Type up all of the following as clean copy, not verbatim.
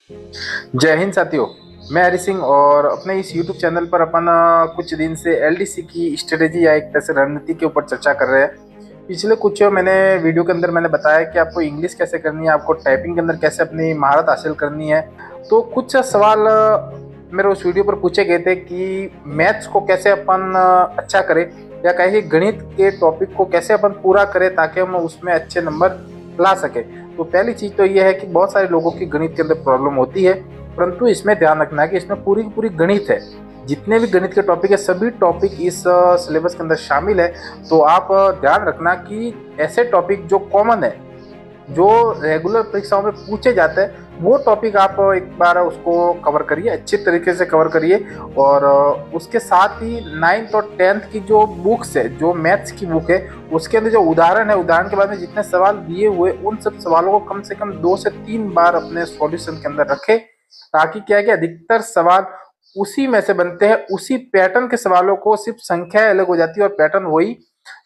जय हिंद साथियों। मैं हरि सिंह और अपने इस YouTube चैनल पर अपन कुछ दिन से एलडीसी की स्ट्रेटेजी या एक तरह से रणनीति के ऊपर चर्चा कर रहे हैं। पिछले कुछ मैंने वीडियो के अंदर मैंने बताया कि आपको इंग्लिश कैसे करनी है, आपको टाइपिंग के अंदर कैसे अपनी महारत हासिल करनी है। तो कुछ सवाल मेरे उस वीडियो पर पूछे गए थे कि मैथ्स को कैसे अपन अच्छा करें, या कहे गणित के टॉपिक को कैसे अपन पूरा करें ताकि हम उसमें अच्छे नंबर ला सके। तो पहली चीज तो ये है कि बहुत सारे लोगों की गणित के अंदर प्रॉब्लम होती है, परंतु इसमें ध्यान रखना है कि इसमें पूरी की पूरी गणित है। जितने भी गणित के टॉपिक है सभी टॉपिक इस सिलेबस के अंदर शामिल है। तो आप ध्यान रखना कि ऐसे टॉपिक जो कॉमन है, जो रेगुलर परीक्षाओं में पूछे जाते हैं, वो टॉपिक आप एक बार उसको कवर करिए, अच्छी तरीके से कवर करिए। और उसके साथ ही 9th और 10th की जो बुक्स है, जो मैथ्स की बुक है, उसके अंदर जो उदाहरण है, उदाहरण के बाद में जितने सवाल दिए हुए उन सब सवालों को कम से कम 2 से 3 बार अपने सॉल्यूशन के अंदर रखें, ताकि क्या है कि अधिकतर सवाल उसी में से बनते हैं। उसी पैटर्न के सवालों को सिर्फ संख्या अलग हो जाती है और पैटर्न वही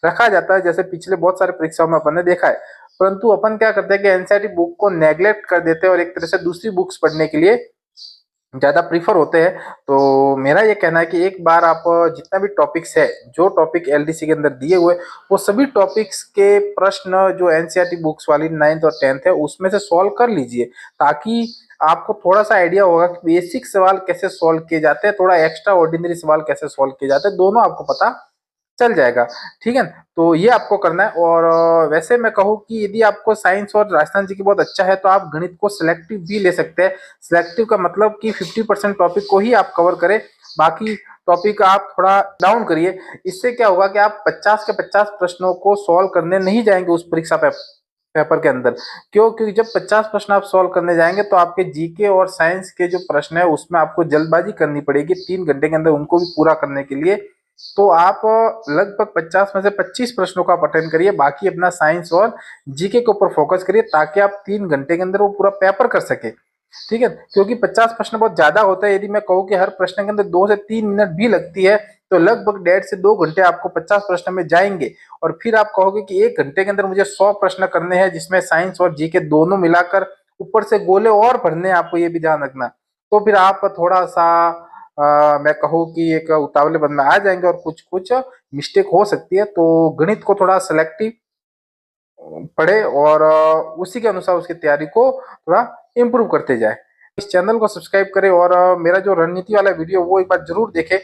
रखा जाता है, जैसे पिछले बहुत सारे परीक्षाओं में अपन ने देखा है। परंतु अपन क्या करते हैं कि एनसीईआरटी बुक को नेग्लेक्ट कर देते हैं और एक तरह से दूसरी बुक्स पढ़ने के लिए ज्यादा प्रीफर होते हैं। तो मेरा ये कहना है कि एक बार आप जितना भी टॉपिक्स है, जो टॉपिक एलडीसी के अंदर दिए हुए, वो सभी टॉपिक्स के प्रश्न जो एनसीईआरटी बुक्स वाली 9th और 10th है उसमें से सॉल्व कर लीजिए, ताकि आपको थोड़ा सा आइडिया होगा कि बेसिक सवाल कैसे सॉल्व किए जाते हैं, थोड़ा एक्स्ट्रा ऑर्डिनरी सवाल कैसे सॉल्व किए जाते हैं, दोनों आपको पता चल जाएगा। ठीक है ना? तो ये आपको करना है। और वैसे मैं कहूँ कि यदि आपको साइंस और राजस्थान जी की बहुत अच्छा है तो आप गणित को सिलेक्टिव भी ले सकते हैं। सिलेक्टिव का मतलब कि 50% टॉपिक को ही आप कवर करें, बाकी टॉपिक आप थोड़ा डाउन करिए। इससे क्या होगा कि आप 50 के 50 प्रश्नों को सॉल्व करने नहीं जाएंगे उस परीक्षा पेपर के अंदर। क्यों? क्योंकि जब 50 प्रश्न आप सॉल्व करने जाएंगे तो आपके जीके और साइंस के जो प्रश्न है उसमें आपको जल्दबाजी करनी पड़ेगी 3 घंटे के अंदर उनको भी पूरा करने के लिए। तो आप लगभग 50 में से 25 प्रश्नों का आप अटेंड करिए, बाकी अपना साइंस और जीके के ऊपर फोकस करिए, ताकि आप 3 घंटे के अंदर वो पूरा पेपर कर सके। ठीक है? क्योंकि 50 प्रश्न बहुत ज्यादा होता है। यदि मैं कहूँ कि हर प्रश्न के अंदर 2 से 3 मिनट भी लगती है तो लगभग 1.5 से 2 घंटे आपको 50 प्रश्न में जाएंगे। और फिर आप कहोगे कि 1 घंटे के अंदर मुझे 100 प्रश्न करने हैं, जिसमें साइंस और जीके दोनों मिलाकर, ऊपर से गोले और भरने हैं, आपको ये भी ध्यान रखना। तो फिर आप थोड़ा सा मैं कहूँ कि एक उतावलेपन में आ जाएंगे और कुछ कुछ मिस्टेक हो सकती है। तो गणित को थोड़ा सेलेक्टिव पढ़े और उसी के अनुसार उसकी तैयारी को थोड़ा इम्प्रूव करते जाए। इस चैनल को सब्सक्राइब करें और मेरा जो रणनीति वाला वीडियो वो एक बार जरूर देखें।